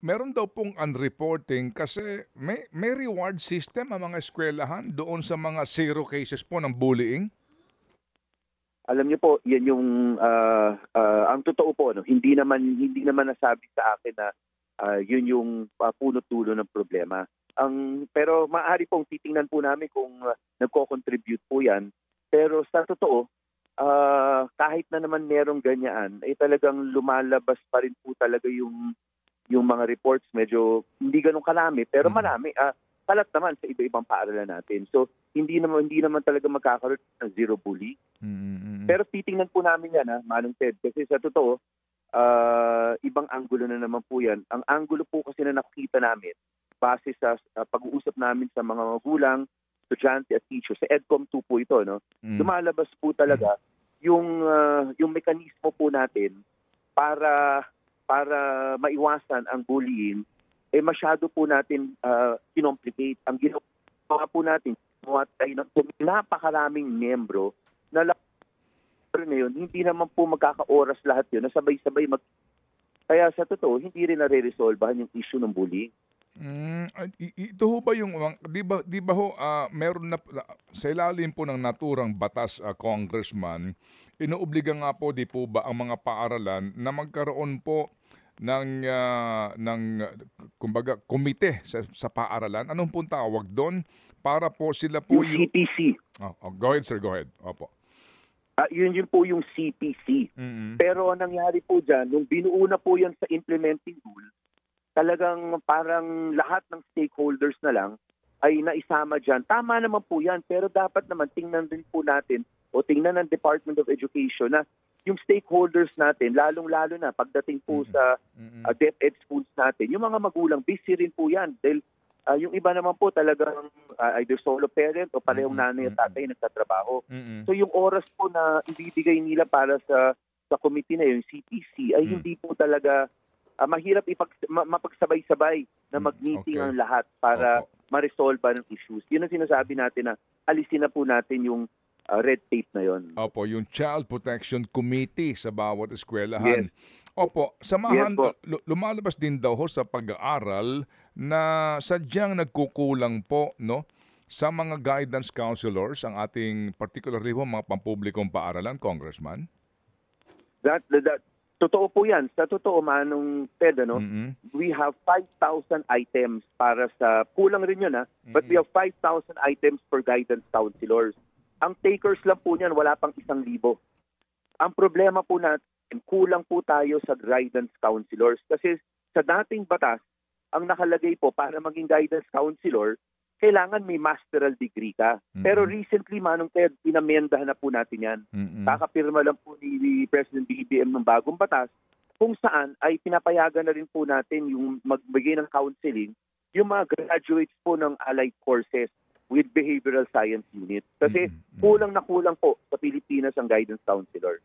meron daw pong unreporting kasi may reward system ang mga eskwelahan doon sa mga zero cases po ng bullying? Alam niyo po, 'yan yung ang totoo po, no, hindi naman nasabi sa akin na 'yun yung punot dulo ng problema. Pero maaari pong titingnan po namin kung nagko-contribute po 'yan. Pero sa totoo, kahit na naman merong ganyan, eh talagang lumalabas pa rin po talaga yung mga reports. Medyo hindi gano'n karami pero Mm, marami. Kalat naman sa iba-ibang paaralan natin. So hindi naman talaga magkakaroon ng zero bully. mm, mm. Pero titingnan po namin 'yan, Manong Ted, kasi sa totoo, ibang anggulo na naman po 'yan. Ang anggulo po kasi na nakikita namin base sa pag-uusap namin sa mga magulang, estudyante at teacher, sa EDCOM 2 po ito, 'no. Hmm. Lumalabas po talaga yung mekanismo po natin para para maiwasan ang bullying, eh masyado po natin kinomplicate. Ang ginawa po natin, gumawa tayo ng napakaraming miyembro na ngayon, hindi naman po magkaka-oras lahat yun na sabay-sabay kaya sa totoo, hindi rin nare-resolbahan yung issue ng bullying. Ito ho ba yung 'di ba ho, meron na sa ilalim po ng naturang batas, Congressman, inoobliga nga po 'di po ba ang mga paaralan na magkaroon po ng kumbaga komite sa paaralan, anong pong tawag dun? Para po sila po Yung yung CPC, go ahead sir, go ahead. Opo. yun po yung CPC. Mm. Pero ang nangyari po dyan, nung binuo na po yan sa implementing rule, talagang parang lahat ng stakeholders na lang ay naisama dyan. Tama naman po yan, pero dapat naman tingnan din po natin o tingnan ng Department of Education na yung stakeholders natin, lalong-lalo na pagdating po Mm. sa Mm. DepEd schools natin, yung mga magulang, busy rin po yan. Dahil yung iba naman po talagang either solo parent o parehong Mm. nanay at Mm. tatay nagtatrabaho. Mm. So yung oras po na ibibigay nila para sa committee na yun, CPC, ay Hmm. hindi po talaga mahirap mapagsabay-sabay na mag-meeting Okey. ang lahat para Opo. ma-resolve ng issues. Yun ang sinasabi natin na alisin na po natin yung red tape na yon. Opo, yung Child Protection Committee sa bawat Yes. eskuwelahan. Opo, Yes samahan po. lumalabas din daw ho sa pag-aaral na sadyang nagkukulang po 'no, sa mga guidance counselors ang ating particularly ho mga pampublikong paaralan, Congressman? That totoo po 'yan. Sa totoo, Manong Ted, Mm. we have 5,000 items para sa kulang rin 'yun, but we Mm. have 5,000 items for guidance counselors. Ang takers lang po niyan wala pang 1,000. Ang problema po natin, kulang po tayo sa guidance counselors kasi sa dating batas, ang nakalagay po para maging guidance counselor, kailangan may masteral degree ka. Pero Mm. recently, Manong Ted, inamendahan na po natin yan. Mm. Kakapirma lang po ni President BBM ng bagong batas kung saan ay pinapayagan na rin po natin yung magbigay ng counseling yung mga graduates po ng allied courses with behavioral science unit. Kasi Mm. Mm. kulang na kulang po sa Pilipinas ang guidance counselor.